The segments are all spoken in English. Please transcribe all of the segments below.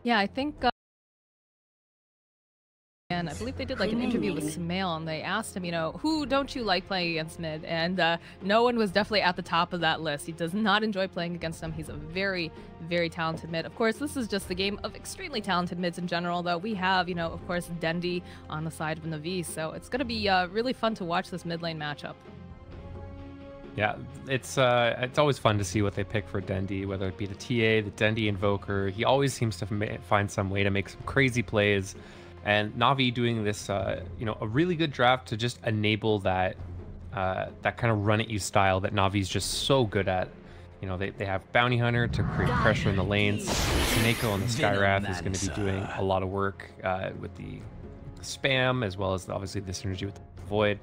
Yeah, I think, and I believe they did like an interview with Sumail, and they asked him, you know, who don't you like playing against mid? And no one was definitely at the top of that list. He does not enjoy playing against them. He's a very, very talented mid. Of course, this is just the game of extremely talented mids in general, though. We have, you know, of course, Dendi on the side of Navi, so it's going to be really fun to watch this mid lane matchup. Yeah, it's always fun to see what they pick for Dendi, whether it be the TA, the Dendi Invoker. He always seems to find some way to make some crazy plays. And Navi doing this, you know, a really good draft to just enable that that kind of run at you style that Navi's just so good at. You know, they have Bounty Hunter to create pressure in the lanes. Soneiko on the Skywrath is going to be doing a lot of work with the spam, as well as obviously the synergy with the Void.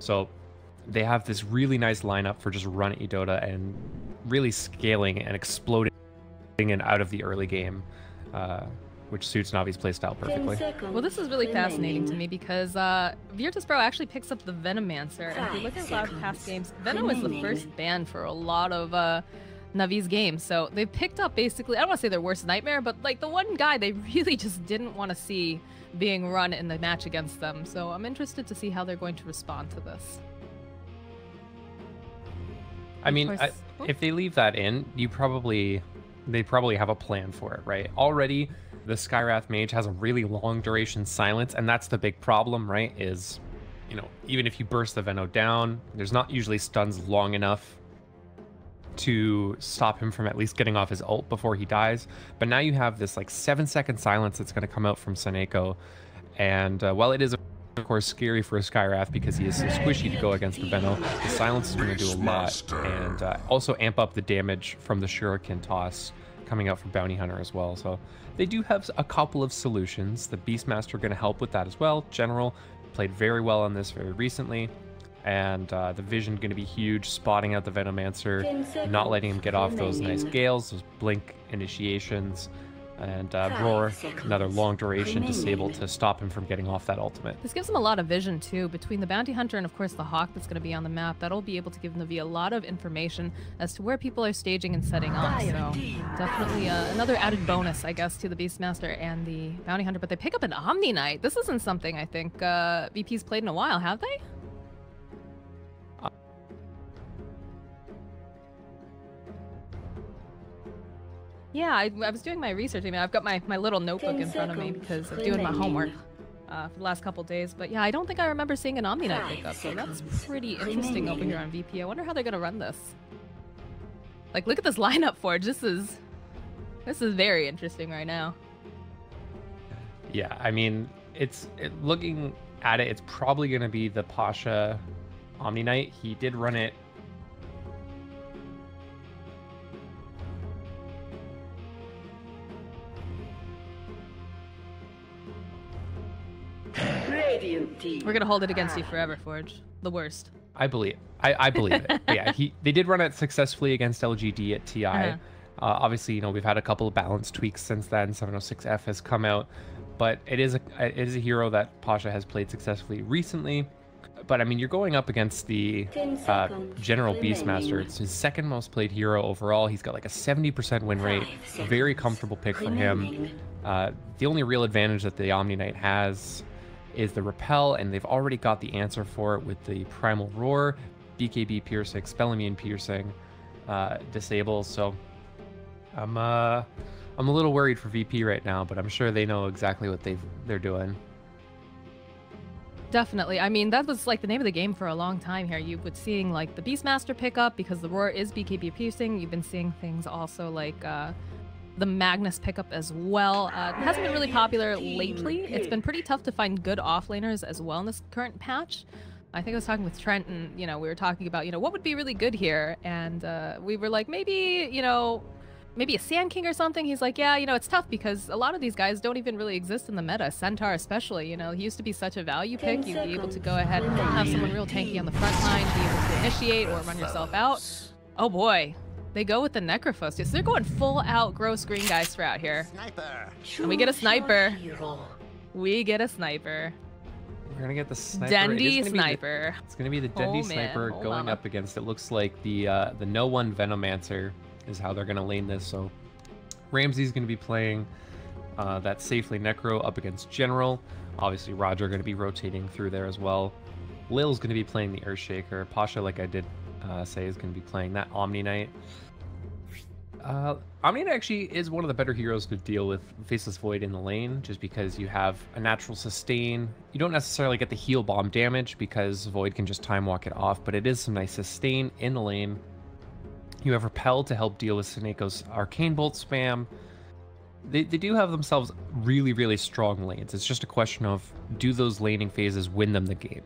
So they have this really nice lineup for just run at you Dota and really scaling and exploding and out of the early game. Which suits Navi's playstyle perfectly. Well, this is really fascinating to me because Virtus.Pro actually picks up the Venomancer, and if you look at a lot of past games, Venom is the first ban for a lot of Navi's games. So they picked up basically, I don't want to say their worst nightmare, but like the one guy they really just didn't want to see being run in the match against them. So I'm interested to see how they're going to respond to this. I mean, if they leave that in, they probably have a plan for it, right? Already, the Skywrath Mage has a really long duration silence, and that's the big problem, right? Is, you know, even if you burst the Veno down, there's not usually stuns long enough to stop him from at least getting off his ult before he dies. But now you have this like 7-second silence that's going to come out from Soneiko, and while it is of course scary for a Skywrath because he is so squishy to go against the Veno, the silence is going to do a lot, and also amp up the damage from the Shuriken toss coming out from Bounty Hunter as well. So they do have a couple of solutions. The Beastmaster going to help with that as well. General played very well on this very recently, and the vision going to be huge, spotting out the Venomancer, not letting him get off those nice gales, those blink initiations, and Roar, another long duration disable to stop him from getting off that ultimate. This gives him a lot of vision too, between the Bounty Hunter and of course the Hawk that's going to be on the map. That'll be able to give Navi a lot of information as to where people are staging and setting up. So definitely another added bonus, I guess, to the Beastmaster and the Bounty Hunter. But they pick up an Omni Knight. This isn't something I think VP's played in a while, have they? Yeah, I was doing my research. I mean, I've got my little notebook in front of me because I'm doing my homework for the last couple days. But yeah, I don't think I remember seeing an Omni Knight pickup, so that's pretty interesting over here on VP. I wonder how they're going to run this. Like, look at this lineup, Forge. This is very interesting right now. Yeah, I mean, looking at it, it's probably going to be the Pasha Omni Knight. He did run it. We're gonna hold it against you forever, Forge. The worst. I believe it. But yeah, they did run it successfully against LGD at TI. Obviously, you know, we've had a couple of balance tweaks since then. 706F has come out, but it is a hero that Pasha has played successfully recently. But I mean, you're going up against the General Beastmaster. It's his second most played hero overall. He's got like a 70% win rate. Very comfortable pick for him. The only real advantage that the Omni Knight has is the repel, and they've already got the answer for it with the Primal Roar, BKB piercing, Spell Immune piercing, disables. So I'm a little worried for VP right now, but I'm sure they know exactly what they're doing. Definitely. I mean, that was like the name of the game for a long time here. You've been seeing like the Beastmaster pick up because the Roar is BKB piercing. You've been seeing things also like the Magnus pickup as well. It hasn't been really popular lately. It's been pretty tough to find good offlaners as well in this current patch. I think I was talking with Trent, and you know, we were talking about, you know, what would be really good here, and we were like, maybe, you know, maybe a Sand King or something. He's like, yeah, you know, it's tough because a lot of these guys don't even really exist in the meta. Centaur especially, you know, he used to be such a value pick. You'd be able to go ahead and have someone real tanky on the front line, be able to initiate or run yourself out. Oh boy. They go with the Necrophos. So they're going full out gross green guy strat here. And we get a sniper. We get a sniper. We're gonna get the sniper. Dendi sniper. It's gonna be the Dendi sniper going up against, it looks like the No One Venomancer is how they're gonna lane this. So Ramsey's gonna be playing that safely Necro up against General. Obviously, Roger going to be rotating through there as well. Lil's going to be playing the Earthshaker. Pasha, like I did say, is going to be playing that Omni Knight. Omni Knight actually is one of the better heroes to deal with Faceless Void in the lane, just because you have a natural sustain. You don't necessarily get the heal bomb damage because Void can just time walk it off, but it is some nice sustain in the lane. You have Repel to help deal with Soneiko's Arcane Bolt spam. They do have themselves really, really strong lanes. It's just a question of, do those laning phases win them the game?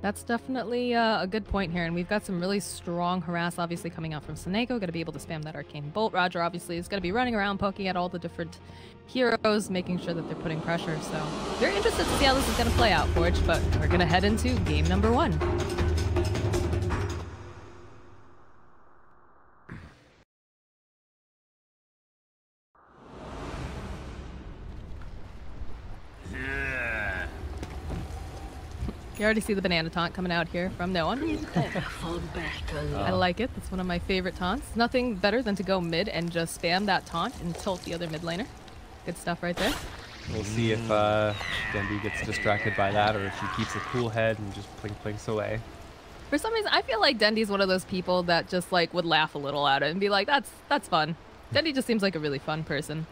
That's definitely a good point here, and we've got some really strong harass obviously coming out from Soneiko. Going to be able to spam that Arcane Bolt. Roger obviously is going to be running around poking at all the different heroes, making sure that they're putting pressure. So very interested to see how this is going to play out, Forge, but we're going to head into game number 1. You already see the banana taunt coming out here from no one. I like it. That's one of my favorite taunts. Nothing better than to go mid and just spam that taunt and tilt the other mid laner. Good stuff right there. We'll see if Dendi gets distracted by that, or if he keeps a cool head and just plinks away. For some reason, I feel like Dendi's one of those people that just like would laugh a little at it and be like, "That's fun." Dendi just seems like a really fun person.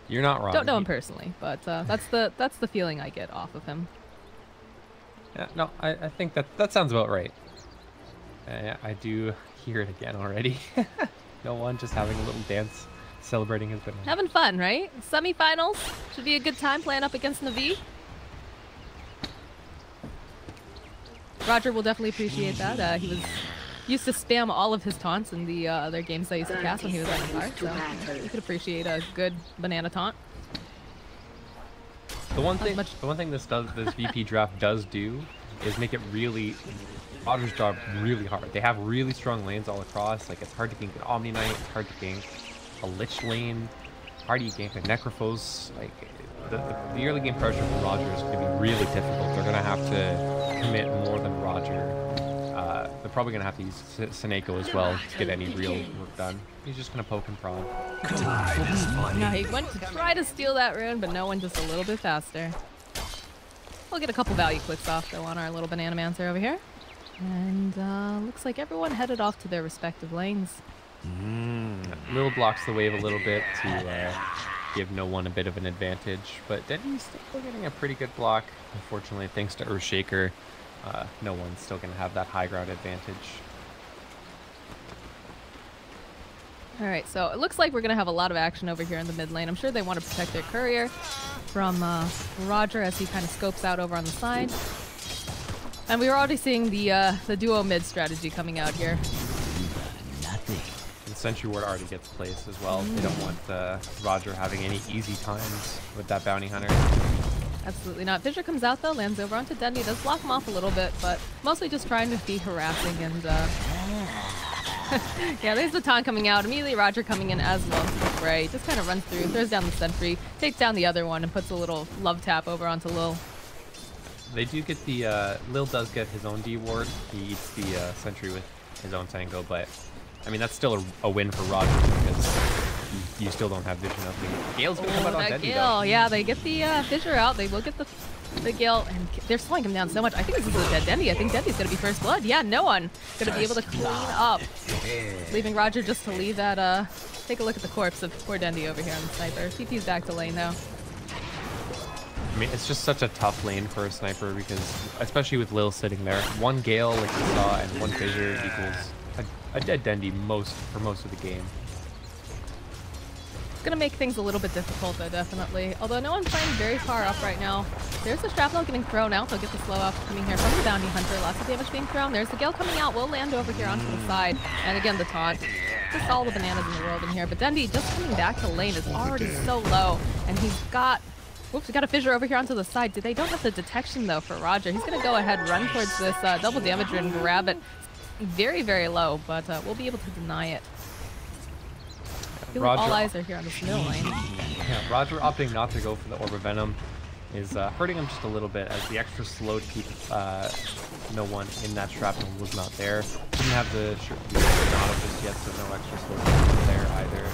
You're not wrong. Don't know him personally, but that's the feeling I get off of him. Yeah, no, I think that sounds about right. I do hear it again already. No one just having a little dance, celebrating his banana. Having fun, right? Semi-finals should be a good time playing up against Navi. Roger will definitely appreciate that. He was used to spam all of his taunts in the other games I used to cast when he was on the card, so you could appreciate a good banana taunt. The one thing this VP draft does do is make it really Roger's job really hard. They have really strong lanes all across. Like, it's hard to gank an Omni Knight, it's hard to gank a Lich lane, hard to gank a Necrophos. Like, the early game pressure for Roger is going to be really difficult. They're going to have to commit more than Roger. They're probably going to have to use Soneiko as well to get any real work done. He's just going to poke and prod. No, he went to try to steal that rune, but no one just a little bit faster. We'll get a couple value clicks off, though, on our little Banana Mancer over here. And looks like everyone headed off to their respective lanes. Lil blocks the wave a little bit to give no one a bit of an advantage, but Dendi's still getting a pretty good block. Unfortunately, thanks to Earthshaker, no one's still going to have that high ground advantage. All right, so it looks like we're going to have a lot of action over here in the mid lane. I'm sure they want to protect their courier from Roger as he kind of scopes out over on the side. And we were already seeing the duo mid strategy coming out here. And Sentry Ward already gets placed as well. They don't want Roger having any easy times with that Bounty Hunter. Absolutely not. Fissure comes out though, lands over onto Dendi, does block him off a little bit, but mostly just trying to be harassing and yeah, there's the taunt coming out. Immediately Roger coming in as well to the fray. Just kind of runs through, throws down the sentry, takes down the other one, and puts a little love tap over onto Lil. They do get the, Lil does get his own D ward. He eats the sentry with his own tango, but I mean, that's still a win for Roger because you still don't have vision of the Gale's gonna come out on Dendi, Gale, yeah, they get the Fissure out. They will get the Gale, and they're slowing him down so much. I think this is a dead Dendi. I think Dendi's gonna be first blood. Yeah, no one gonna be able to clean up, leaving Roger just to leave that. Take a look at the corpse of poor Dendi over here on the sniper. TP's back to lane though. I mean, it's just such a tough lane for a sniper because, especially with Lil sitting there, one Gale like you saw and one Fissure equals a dead Dendi for most of the game. It's gonna make things a little bit difficult though, definitely. Although no one's playing very far up right now. There's the shrapnel getting thrown out. They'll get the slow up coming here from the Bounty Hunter. Lots of damage being thrown. There's the Gale coming out. Will land over here onto the side. And again, the taunt. Just all the bananas in the world in here. But Dendi just coming back to lane is already so low. And he's got... Whoops, we got a Fissure over here onto the side. They don't have the detection though for Roger. He's gonna go ahead, run towards this double damage and grab it. Very, very low, but we'll be able to deny it. Roger, all eyes are here on this middle lane. Yeah, Roger opting not to go for the Orb of Venom is hurting him just a little bit as the extra slow to keep no one in that shrapnel was not there. Didn't have the not just yet, so no extra slow there either.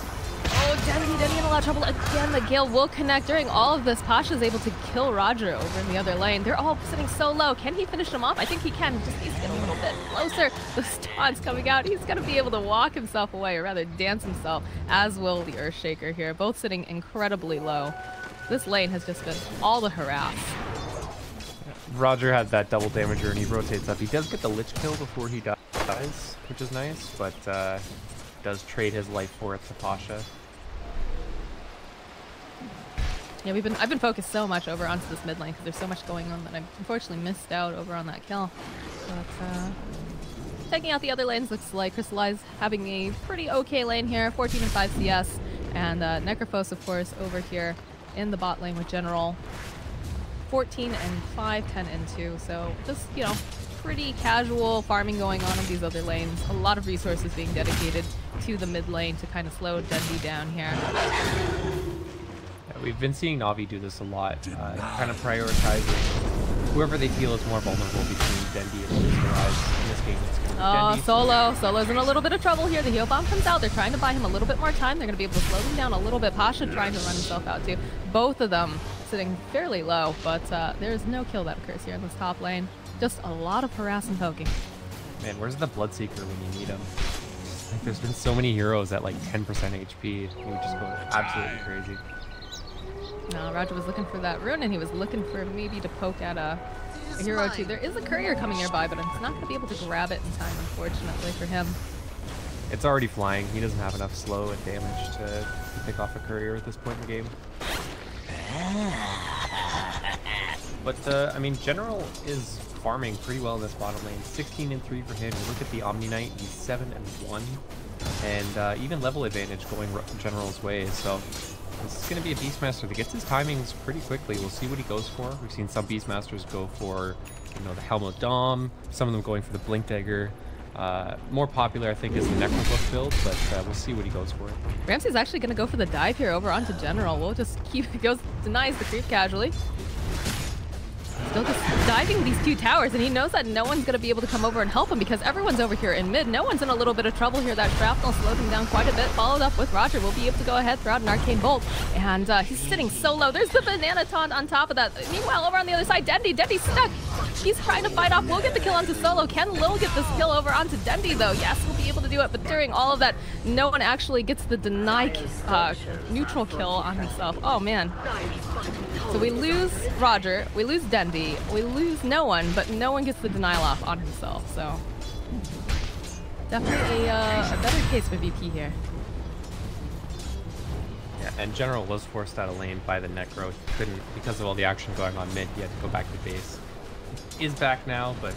Oh, Dendi in a lot of trouble. Again, the Gale will connect. During all of this, Pasha's able to kill Roger over in the other lane. They're all sitting so low. Can he finish him off? I think he can. He just needs to get a little bit closer. The taunts coming out. He's going to be able to walk himself away, or rather dance himself, as will the Earthshaker here. Both sitting incredibly low. This lane has just been all the harass. Roger had that double damager and he rotates up. He does get the Lich kill before he dies, which is nice, but does trade his life for it to Pasha. Yeah, I've been focused so much over onto this mid lane because there's so much going on that I've unfortunately missed out over on that kill. But taking out the other lanes looks like Crystallize having a pretty okay lane here, 14 and 5 CS, and Necrophos, of course, over here in the bot lane with General, 14 and 5, 10 and 2. So just, you know, pretty casual farming going on in these other lanes. A lot of resources being dedicated to the mid lane to kind of slow Dendi down here. Yeah, we've been seeing Navi do this a lot, kind of prioritizing whoever they feel is more vulnerable between Dendi and Crystallize. In this game, it's going to be Dendi. Solo's in a little bit of trouble here. The heal bomb comes out. They're trying to buy him a little bit more time. They're going to be able to slow him down a little bit. Pasha trying to run himself out too. Both of them sitting fairly low, but there's no kill that occurs here in this top lane. Just a lot of harass and poking. Man, where's the Bloodseeker when you need him? Like, there's been so many heroes at like 10% HP. He would just go absolutely crazy. No, Roger was looking for that rune, and he was looking for maybe to poke at a hero too. There is a courier coming nearby, but it's not going to be able to grab it in time, unfortunately, for him. It's already flying. He doesn't have enough slow and damage to pick off a courier at this point in the game. But, I mean, General is farming pretty well in this bottom lane. 16 and 3 for him. You look at the Omni Knight, he's 7 and 1. And even level advantage going General's way. So this is going to be a Beastmaster that gets his timings pretty quickly. We'll see what he goes for. We've seen some Beastmasters go for, you know, the Helm of Dom. Some of them going for the Blink Dagger. More popular, I think, is the Necrophos build, but we'll see what he goes for. Ramsey's actually going to go for the dive here over onto General. We'll just keep, denies the creep casually. Still just diving these two towers, and he knows that no one's going to be able to come over and help him because everyone's over here in mid. No one's in a little bit of trouble here. That shrapnel slowed him down quite a bit, followed up with Roger. Will be able to go ahead, throw out an Arcane Bolt, and he's sitting so low. There's the Banana Taunt on top of that. Meanwhile, over on the other side, Dendi's stuck. He's trying to fight off. We'll get the kill onto Solo. Can Lil get this kill over onto Dendi, though? Yes, we'll be able to do it, but during all of that, no one actually gets the deny neutral kill on himself. Oh, man. So we lose Roger, we lose Dendi, we lose no one, but no one gets the denial off on himself, so definitely a better case for VP here. Yeah, and General was forced out of lane by the Necro. He couldn't, because of all the action going on mid, he had to go back to base. He is back now, but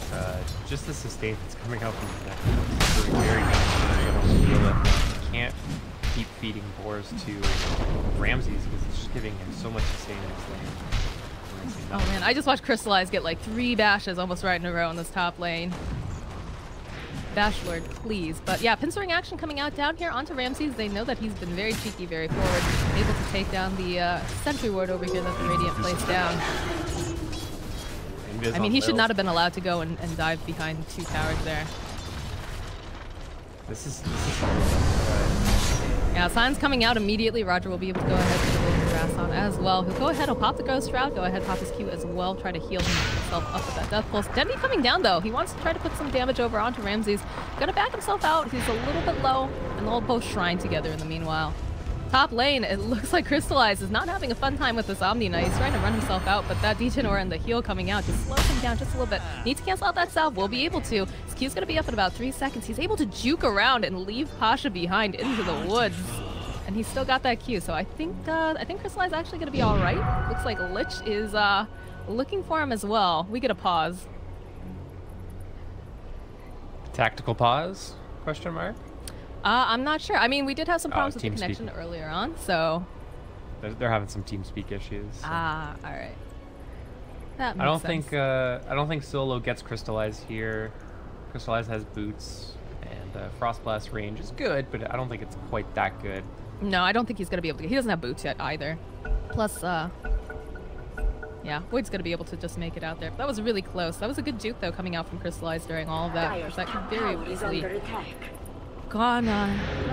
just the sustain that's coming out from the Necro is doing very good. He can't keep feeding boars to Ramses because it's just giving him so much sustain in his lane. Oh man, I just watched Crystallize get like 3 bashes almost right in a row in this top lane. Bash Lord, please. But yeah, Pincering action coming out down here onto Ramses. They know that he's been very cheeky, very forward, able to take down the sentry ward over here that the Radiant placed down. I mean, he should not have been allowed to go and dive behind 2 towers there. This is yeah, Sion's coming out immediately. Roger will be able to go ahead and go harass on as well. He'll go ahead, he'll pop the Ghost Shroud, go ahead, pop his Q as well, try to heal himself up with that Death Pulse. Dendi coming down though. He wants to try to put some damage over onto Ramses. Gonna back himself out. He's a little bit low, and they'll both shrine together in the meanwhile. Top lane, it looks like Crystallize is not having a fun time with this Omni Knight. He's trying to run himself out, but that Degenerate and the heal coming out just slows him down just a little bit. Needs to cancel out that salve. Will be able to. His Q's gonna be up in about 3 seconds. He's able to juke around and leave Pasha behind into the woods. And he's still got that Q, so I think Crystallize is actually gonna be all right. Looks like Lich is looking for him as well. We get a pause. Tactical pause? Question mark? I'm not sure. I mean, we did have some problems with the connection earlier on, so they're having some TeamSpeak issues. So. All right. That makes sense. I don't think Solo gets Crystallize here. Crystallize has boots, and Frost Blast range is good, but I don't think it's quite that good. No, I don't think he's gonna be able to. He doesn't have boots yet either. Plus, yeah, Void's gonna be able to just make it out there. But that was really close. That was a good juke though, coming out from Crystallize during all of that. That could very easily gone not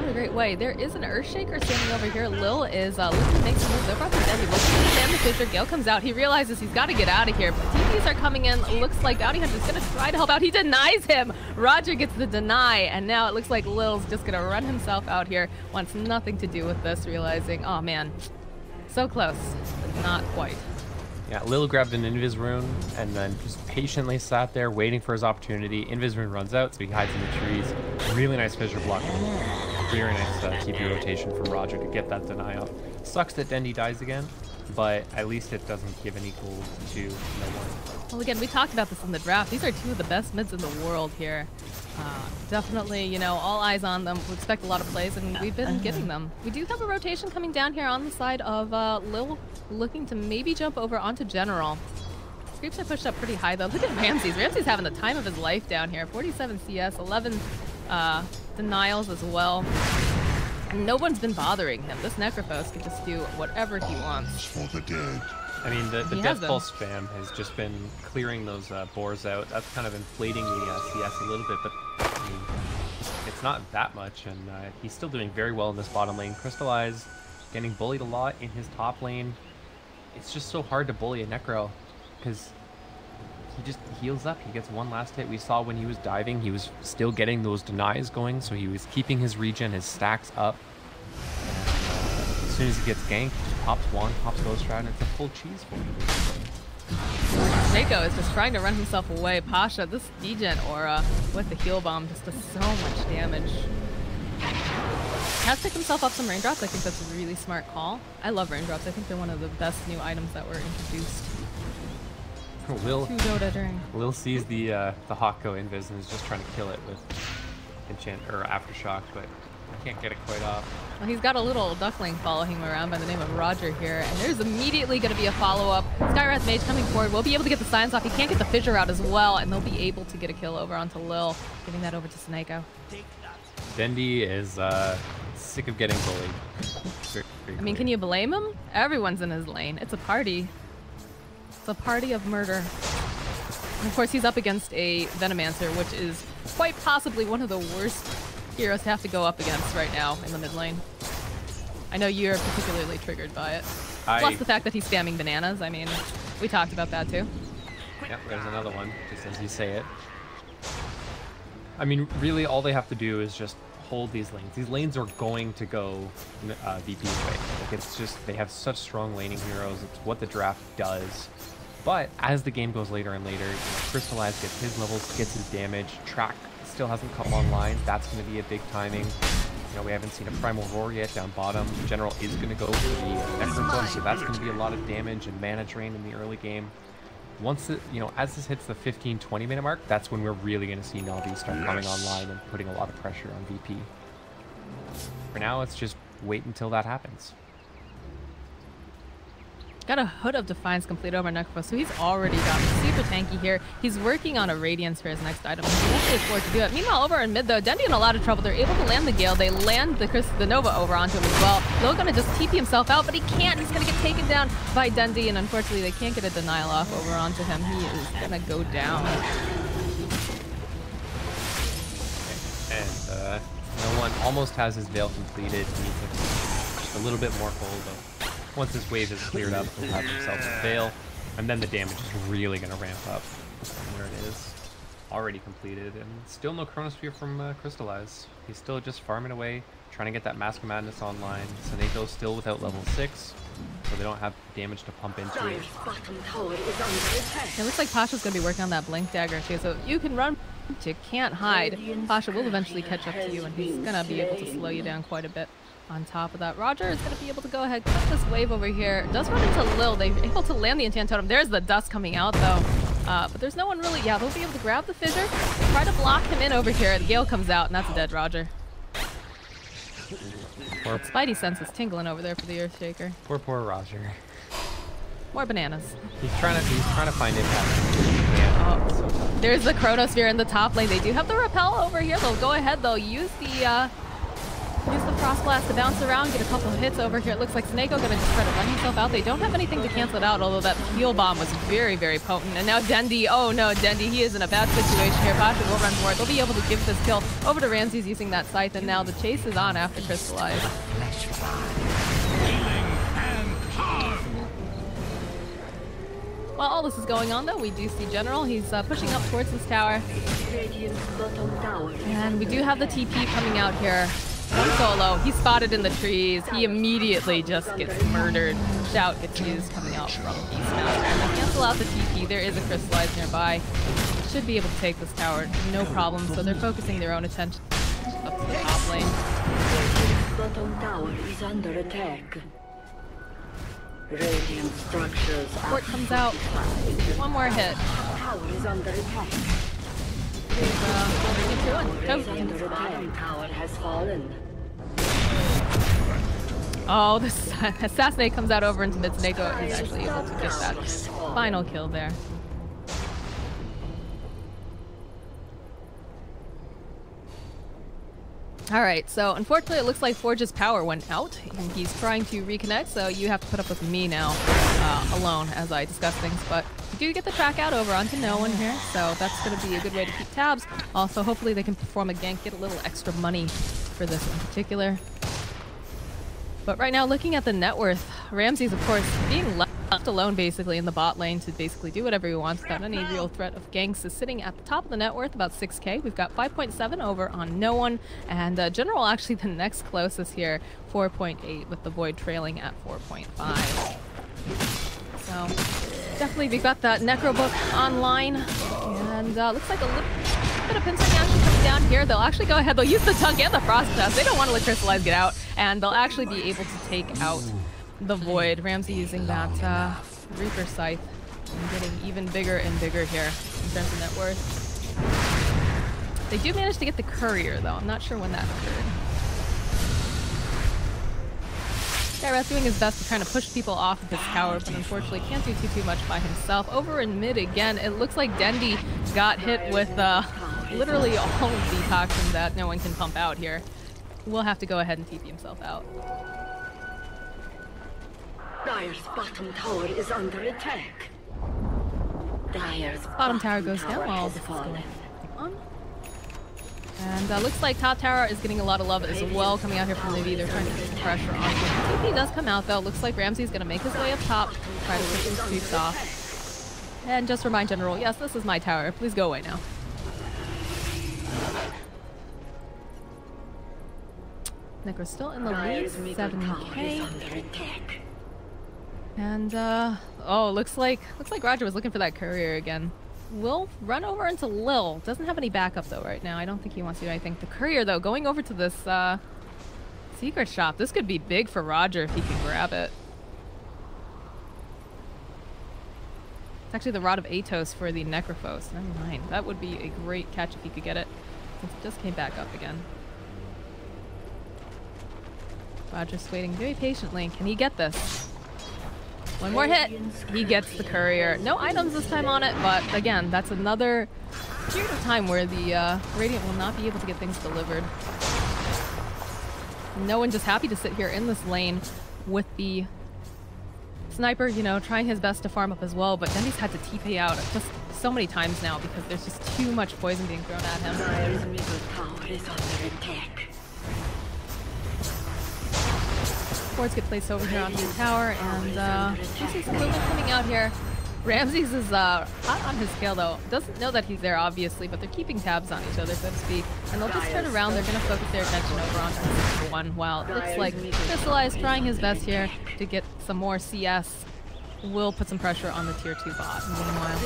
a great way. There is an Earthshaker standing over here. Lil is looking to make some moves over on the Dendi. Looking to stand the fissure. Gale comes out. He realizes he's got to get out of here. But TPs are coming in. Looks like Bounty Hunter's going to try to help out. He denies him. Roger gets the deny. And now it looks like Lil's just going to run himself out here. Wants nothing to do with this, realizing, oh man, so close, but not quite. Yeah, Lil grabbed an Invis rune and then just patiently sat there waiting for his opportunity. Invis rune runs out, so he hides in the trees. Really nice fissure block. Very nice TP rotation from Roger to get that deny out. Sucks that Dendi dies again, but at least it doesn't give any gold to no one. Well, again, we talked about this in the draft. These are two of the best mids in the world here. Definitely, you know, all eyes on them. We expect a lot of plays, and we've been getting them. We do have a rotation coming down here on the side of Lil, looking to maybe jump over onto General. Creeps are pushed up pretty high, though. Look at Ramses. Ramses having the time of his life down here. 47 CS, 11 denials as well. And no one's been bothering him. This Necrophos can just do whatever he wants. For the dead. I mean, the Deathfall spam has just been clearing those boars out. That's kind of inflating the CS a little bit, but I mean, it's not that much, and he's still doing very well in this bottom lane. Crystallize, getting bullied a lot in his top lane. It's just so hard to bully a Necro, because he just heals up. He gets one last hit. We saw when he was diving, he was still getting those denies going, so he was keeping his regen, his stacks up. And, as soon as he gets ganked, pops one, pops Ghost Strat, and it's a full cheese for him. Soneiko is just trying to run himself away. Pasha, this degen aura with the heal bomb just does so much damage. Has picked himself up some raindrops. I think that's a really smart call. I love raindrops. I think they're one of the best new items that were introduced. Lil sees the Hawko invis and is just trying to kill it with enchant or aftershock, but I can't get it quite off. Well, he's got a little duckling following him around by the name of Roger here, and there's immediately going to be a follow-up. Skywrath Mage coming forward. We'll be able to get the signs off. He can't get the fissure out as well, and they'll be able to get a kill over onto Lil, giving that over to Soneiko. Dendi is sick of getting bullied. I mean, can you blame him? Everyone's in his lane. It's a party. It's a party of murder. And of course, he's up against a Venomancer, which is quite possibly one of the worst heroes to have to go up against right now in the mid lane. I know you're particularly triggered by it. Plus the fact that he's spamming bananas. I mean, we talked about that too. Yep, there's another one, just as you say it. I mean, really all they have to do is just hold these lanes. These lanes are going to go VP's way. Like, it's just, they have such strong laning heroes. It's what the draft does. But as the game goes later and later, you know, Crystallize gets his levels, gets his damage. Track still hasn't come online. That's going to be a big timing. You know, we haven't seen a Primal Roar yet down bottom. General is going to go for the Necrophos, so that's going to be a lot of damage and mana drain in the early game. Once it, you know, as this hits the 15-20 minute mark, that's when we're really going to see Navi start coming online and putting a lot of pressure on VP. For now, it's just wait until that happens. Got a Hood of Defiance complete over Necrophos, so he's already got super tanky here. He's working on a Radiance for his next item. He won't be forced to do it. Meanwhile, over in mid though, Dendi in a lot of trouble. They're able to land the Gale. They land the Nova over onto him as well. Lil gonna just TP himself out, but he can't. He's gonna get taken down by Dendi, and unfortunately they can't get a denial off over onto him. He is gonna go down. And no one almost has his Veil completed. He needs just a little bit more hold though. Once this wave is cleared up, he'll have himself a Veil, and then the damage is really going to ramp up. And there it is. Already completed, and still no Chronosphere from Crystallize. He's still just farming away, trying to get that Mask of Madness online. Soneiko's still without level 6, so they don't have damage to pump into it. It looks like Pasha's going to be working on that Blink Dagger too, so you can run, you can't hide. Pasha will eventually catch up to you, and he's going to be able to slow you down quite a bit. On top of that, Roger is going to be able to go ahead, cut this wave over here. Does run into Lil. They're able to land the Enchant Totem. There's the dust coming out, though. But there's no one really... Yeah, they'll be able to grab the Fissure, try to block him in over here. The Gale comes out, and that's a dead Roger. Spidey sense is tingling over there for the Earthshaker. Poor Roger. More bananas. He's trying to find impact. Oh, there's the Chronosphere in the top lane. They do have the Repel over here. They'll go ahead. They'll use the... Use the Frost Blast to bounce around, get a couple of hits over here. It looks like Soneiko gonna just try to run himself out. They don't have anything to cancel it out, although that heal bomb was very, very potent. And now Dendi, oh no, Dendi, he is in a bad situation here. Pasha will run for it. They'll be able to give this kill over to Ramses using that scythe, and now the chase is on after Crystallize. While all this is going on, though, we do see General. He's pushing up towards this tower. And we do have the TP coming out here. One solo. He's spotted in the trees. He immediately just gets murdered. Shout gets used coming out from Beastmaster. And they cancel out the TP. There is a Crystallize nearby. Should be able to take this tower, no problem. So they're focusing their own attention up to the top lane. Bottom tower is under attack. Radiant structures. Port comes out. One more hit. Tower is under attack. Tower has fallen. Oh, this Assassinate comes out over into mid. Soneiko is actually able to get that final kill there. Alright, so unfortunately it looks like Forge's power went out, and he's trying to reconnect, so you have to put up with me now, alone, as I discuss things, but we do get the track out over onto no one here, so that's going to be a good way to keep tabs. Also, hopefully they can perform a gank, get a little extra money for this in particular. But right now, looking at the net worth, Ramses, of course, being left alone basically in the bot lane to basically do whatever he wants without any real threat of ganks, is sitting at the top of the net worth, about 6k. We've got 5.7 over on no one, and General actually the next closest here, 4.8, with the Void trailing at 4.5. So definitely we've got that Necro book online, and looks like a little bit of pincering action coming down here. They'll actually go ahead, they'll use the Dunk and the Frost Blast. They don't want to let Crystallize get out, and they'll actually be able to take out the Void. Ramsey using that Reaper Scythe and getting even bigger and bigger here in terms of net worth. They do manage to get the Courier though. I'm not sure when that occurred. Skyrath doing his best to kind of push people off of his tower, but unfortunately can't do too much by himself. Over in mid again, it looks like Dendi got hit with literally all of the toxin that no one can pump out here. We'll have to go ahead and TP himself out. Dire's bottom tower is under attack. Dire's bottom tower goes down while this is going on. And looks like top tower is getting a lot of love as well coming out here from Navi. They're trying to put some pressure on him. TP does come out though. Looks like Ramsey's going to make his way up top, try to push his creeps off. And just remind General, yes, this is my tower. Please go away now. Necro's still in the lead, 7k. And oh, looks like Roger was looking for that Courier again. We'll run over into Lil. Doesn't have any backup though right now. I don't think he wants to do anything. The Courier though, going over to this secret shop. This could be big for Roger if he can grab it. It's actually the Rod of Atos for the Necrophos. Never mind. That would be a great catch if he could get it, since it just came back up again. Roger's waiting very patiently. Can he get this? One more hit. He gets the Courier. No items this time on it, but again, that's another period of time where the Radiant will not be able to get things delivered. No one just happy to sit here in this lane with the Sniper, you know, trying his best to farm up as well, but Dendi's had to TP out just so many times now because there's just too much poison being thrown at him. Dire's middle tower is under attack. Boards get placed over here onto the tower, and we see some movement coming out here. Ramses is hot on his scale though. Doesn't know that he's there obviously, but they're keeping tabs on each other, so to speak. And they'll just turn around. They're going to focus their attention over onto the one, while it looks like Crystallize trying his best here to get some more CS. Will put some pressure on the tier 2 bot meanwhile.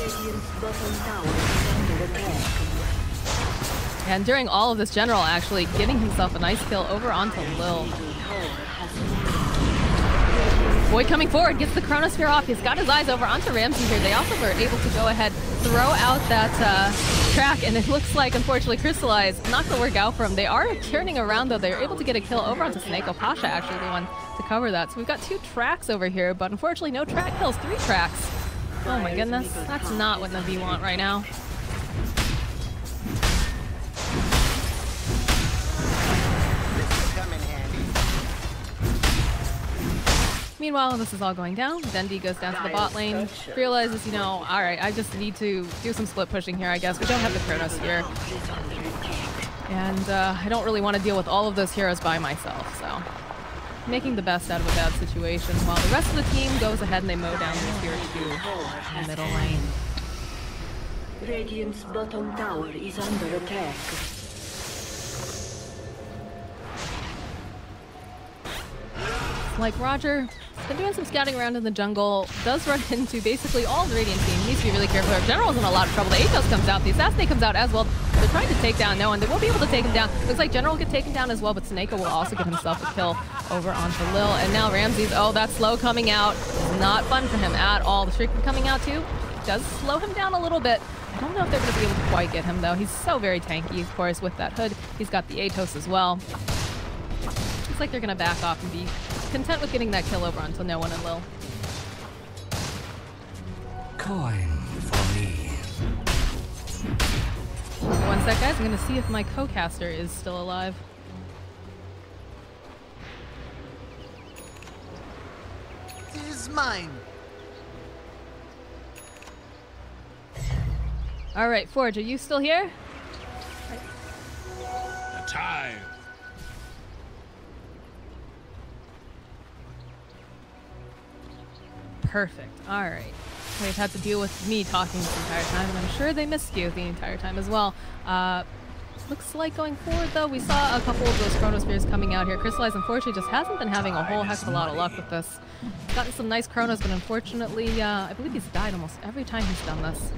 And during all of this, General actually getting himself a nice kill over onto Lil. Void coming forward, gets the Chronosphere off. He's got his eyes over onto Ramsey here. They also were able to go ahead, throw out that track, and it looks like, unfortunately, Crystallize not going to work out for him. They are turning around, though. They're able to get a kill over onto Soneiko. Pasha actually the one to cover that. So we've got 2 tracks over here, but unfortunately no track kills, 3 tracks. Oh my goodness, that's not what Navi want right now. Meanwhile, this is all going down. Dendi goes down to the bot lane, realizes, you know, alright, I just need to do some split pushing here, I guess. We don't have the Chronos here. And I don't really want to deal with all of those heroes by myself, so... making the best out of a bad situation, while the rest of the team goes ahead and they mow down the tier 2 middle lane. Radiant's bottom tower is under attack. Like Roger, has been doing some scouting around in the jungle, does run into basically all the Radiant team. He needs to be really careful. Our General's in a lot of trouble. The Athos comes out, the Assassinate comes out as well. They're trying to take down no one. They won't be able to take him down. Looks like General will get taken down as well, but Soneiko will also get himself a kill over onto Lil. And now Ramses, oh, that slow coming out is not fun for him at all. The Shriek coming out too does slow him down a little bit. I don't know if they're going to be able to quite get him though. He's so very tanky, of course, with that hood. He's got the Athos as well. Looks like they're going to back off and be content with getting that kill over onto no one and Lil. Coin for me. One sec, guys. I'm going to see if my co-caster is still alive. It is mine. All right, Forge, are you still here? The time. Perfect. All right. They've had to deal with me talking this entire time, and I'm sure they missed you the entire time as well. Looks like going forward, though, we saw a couple of those Chronospheres coming out here. Crystallize, unfortunately, just hasn't been having a whole heck of a lot of luck with this. He's gotten some nice Chronos, but unfortunately, I believe he's died almost every time he's done this.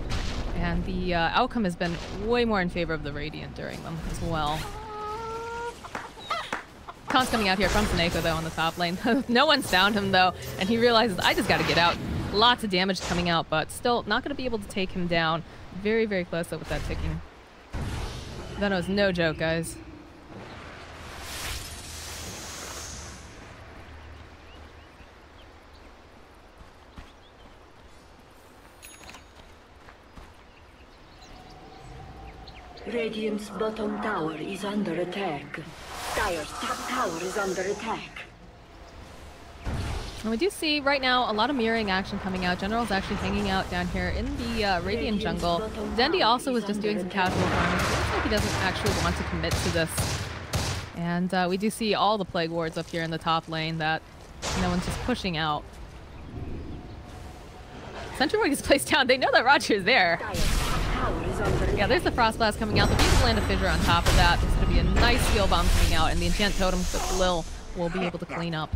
And the outcome has been way more in favor of the Radiant during them as well. Taunts coming out here from Soneiko, though, on the top lane. No one's found him, though, and he realizes, I just gotta get out. Lots of damage coming out, but still not gonna be able to take him down. Very, very close, though, with that ticking. That was no joke, guys. Radiant's bottom tower is under attack. Dire's top tower is under attack. And we do see right now a lot of mirroring action coming out. General's actually hanging out down here in the Radiant jungle. Dendi also was just doing some casual farming. So it looks like he doesn't actually want to commit to this. And we do see all the Plague Wards up here in the top lane that no one's just pushing out. Sentry Ward is placed down. They know that Roger's there. Yeah, there's the Frost Blast coming out. The Beautiful Land of Fissure on top of that. There's going to be a nice Steel Bomb coming out, and the Enchant Totem that Lil will be able to clean up.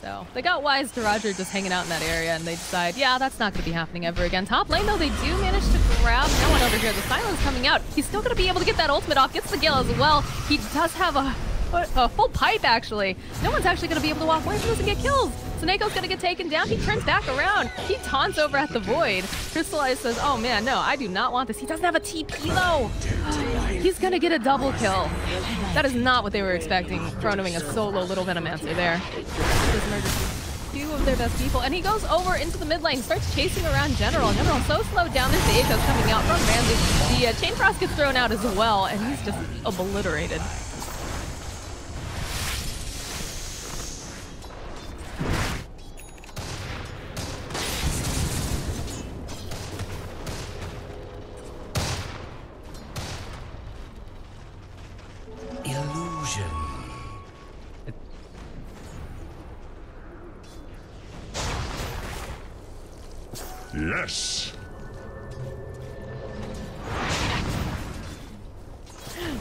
So they got wise to Roger just hanging out in that area, and they decide, yeah, that's not going to be happening ever again. Top lane, though, they do manage to grab no one over here. The Silence coming out. He's still going to be able to get that ultimate off. Gets the Gale as well. He does have a full pipe, actually. No one's actually going to be able to walk away from this and get kills. Soneiko's going to get taken down. He turns back around. He taunts over at the Void. Crystallize says, oh man, no, I do not want this. He doesn't have a TP though. He's going to get a double kill. That is not what they were expecting, chronoing a solo little Venomancer there. Just murders two of their best people. And he goes over into the mid lane, starts chasing around General. General so slowed down. There's the Athos coming out from Ramsey. The Chain Frost gets thrown out as well, and he's just obliterated. Yes.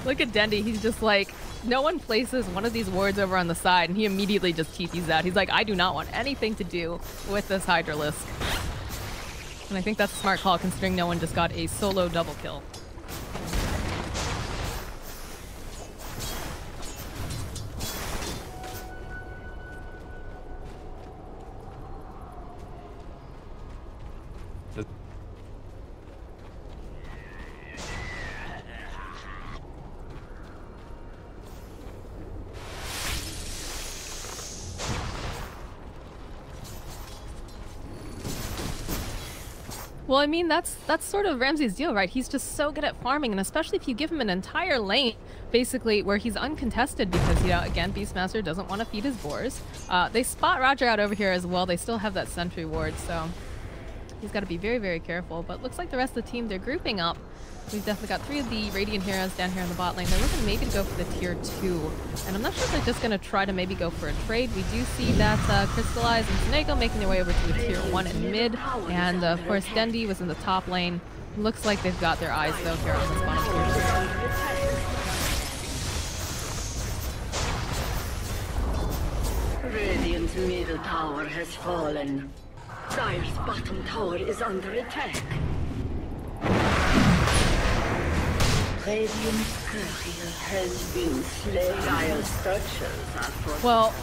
Look at Dendi. He's just like, no one places one of these wards over on the side, and he immediately just TPs out. He's like, I do not want anything to do with this Hydralisk. And I think that's a smart call, considering no one just got a solo double kill. Well, I mean, that's sort of Ramsey's deal, right? He's just so good at farming, and especially if you give him an entire lane, basically where he's uncontested because, you know, again, Beastmaster doesn't want to feed his boars. They spot Roger out over here as well. They still have that sentry ward, so he's got to be very, very careful. But looks like the rest of the team, they're grouping up. We've definitely got 3 of the Radiant heroes down here in the bot lane. They're looking maybe to go for the tier 2. And I'm not sure if they're just going to try to maybe go for a trade. We do see that Crystallize and Soneiko making their way over to the tier 1 in mid. And of course, Dendi was in the top lane. Looks like they've got their eyes though here on this bottom tier. Radiant's middle tower has fallen. Dire's bottom tower is under attack. Radiant's courier has been slain. Dire's structures are for... Well,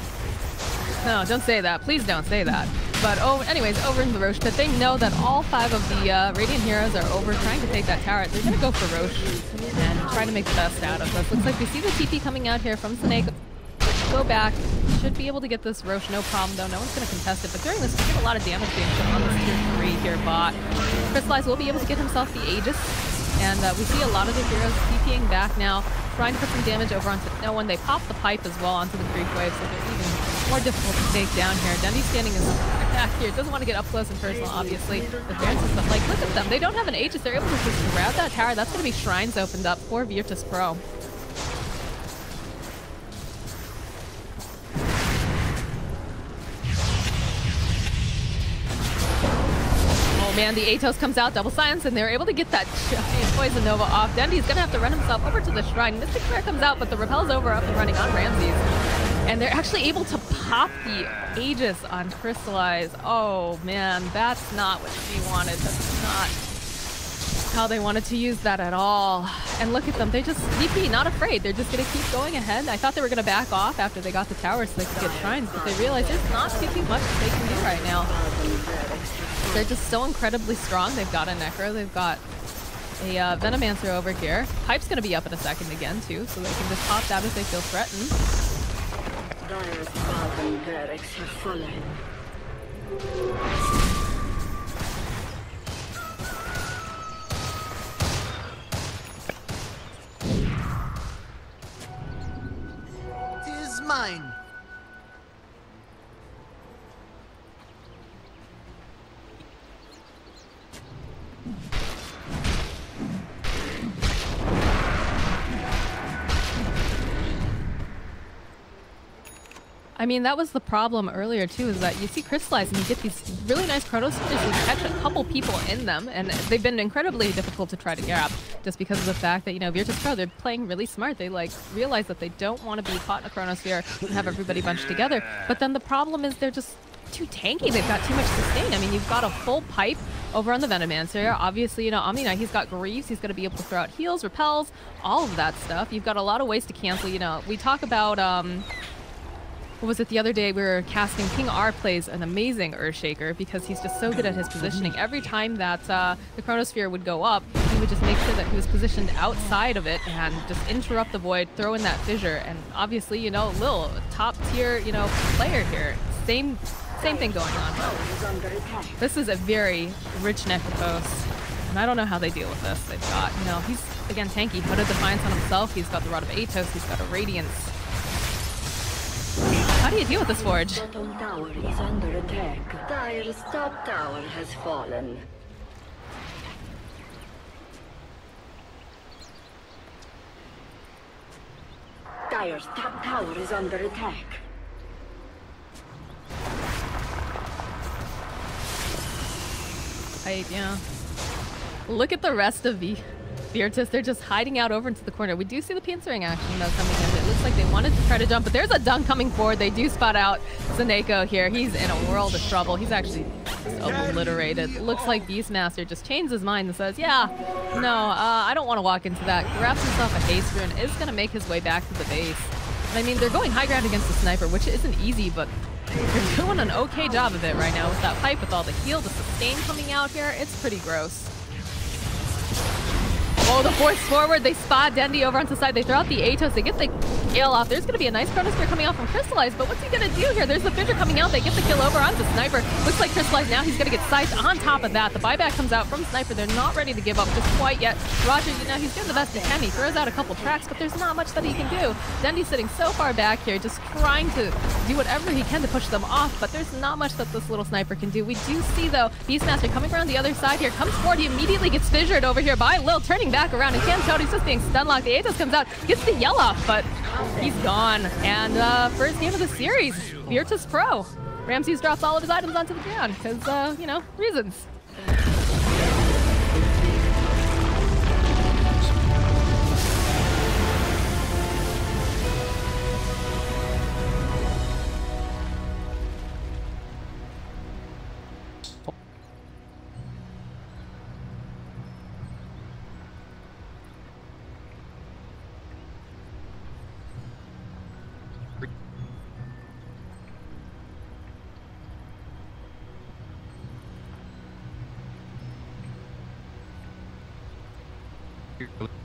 no, don't say that. Please don't say that. But anyways, over in the Roche pit, they know that all 5 of the Radiant heroes are over trying to take that tower. They're going to go for Roche and try to make the best out of this. Looks like we see the TP coming out here from Soneiko. Go back. Should be able to get this Roche, no problem though. No one's going to contest it. But during this, we get a lot of damage being put on this tier 3 here bot. Crystallize will be able to get himself the Aegis. And we see a lot of the heroes TPing back now, trying to put some damage over onto no one. They pop the pipe as well onto the creep wave, so they're even more difficult to take down here. Dendi standing is back here. Doesn't want to get up close and personal, obviously. The Virtus, but like, look at them. They don't have an Aegis. They're able to just grab that tower. That's going to be shrines opened up for Virtus.Pro. Oh man, the Atos comes out, double silence, and they're able to get that giant Poison Nova off. Dendi's gonna have to run himself over to the shrine. Mystic Flare comes out, but the Repel's over up and running on Ramses. And they're actually able to pop the Aegis on Crystallize. Oh man, that's not what she wanted. That's not how they wanted to use that at all. And look at them, they just DP, not afraid. They're just gonna keep going ahead. I thought they were gonna back off after they got the tower so they could get shrines, but they realized there's not too much that they can do right now. They're just so incredibly strong. They've got a Necro, they've got a Venomancer over here. Pipe's gonna be up in a second again too, so they can just pop that if they feel threatened. Dire's bottom barracks have fallen. Tis mine. I mean, that was the problem earlier too, is that you see Crystallize and you get these really nice Chronos Features that catch a couple people in them, and they've been incredibly difficult to try to grab just because of the fact that, you know, Virtus.Pro, they're playing really smart. They like realize that they don't want to be caught in a Chronosphere and have everybody bunched together. But then the problem is they're just too tanky. They've got too much sustain. I mean, you've got a full pipe over on the Venomancer. Obviously, you know, Omni Knight, he's got Greaves. He's going to be able to throw out heals, repels, all of that stuff. You've got a lot of ways to cancel. You know, we talk about what was it the other day? We were casting King R plays an amazing Earthshaker because he's just so good at his positioning. Every time that the Chronosphere would go up, he would just make sure that he was positioned outside of it and just interrupt the void, throw in that fissure. And obviously, you know, Lil, top tier, you know, player here. Same thing going on. This is a very rich Necropos, and I don't know how they deal with this. They've got, you know, he's again tanky, Hooded Defiance on himself. He's got the Rod of Atos. He's got a Radiance. How do you deal with this Forge? Bottom tower is under attack. Dire's top tower has fallen. Dire's top tower is under attack. Yeah. Look at the rest of the Virtus. They're just hiding out over into the corner. We do see the pincering action though coming in. It looks like they wanted to try to jump, but there's a dunk coming forward. They do spot out Soneiko here. He's in a world of trouble. He's actually just obliterated. Looks like Beastmaster just changed his mind and says, yeah, no, I don't want to walk into that. Grabs himself a haste rune, is going to make his way back to the base. And I mean, they're going high ground against the sniper, which isn't easy, but they're doing an okay job of it right now with that pipe, with all the heal, the sustain coming out here. It's pretty gross. Oh, the force forward. They spot Dendi over onto the side. They throw out the Atos. They get the kill off. There's going to be a nice Chronosphere coming out from Crystallize, but what's he going to do here? There's the Fissure coming out. They get the kill over onto Sniper. Looks like Crystallize now. He's going to get sized on top of that. The buyback comes out from Sniper. They're not ready to give up just quite yet. Roger, now he's doing the best he can. He throws out a couple tracks, but there's not much that he can do. Dendi's sitting so far back here, just trying to do whatever he can to push them off, but there's not much that this little Sniper can do. We do see, though, Beastmaster coming around the other side here. Comes forward. He immediately gets fissured over here by Lil, turning back around, and Cam Cody's just being stun locked. The Atos comes out, gets the yell off, but he's gone. And first game of the series, Virtus.Pro. Ramses drops all of his items onto the ground because, you know, reasons. Here.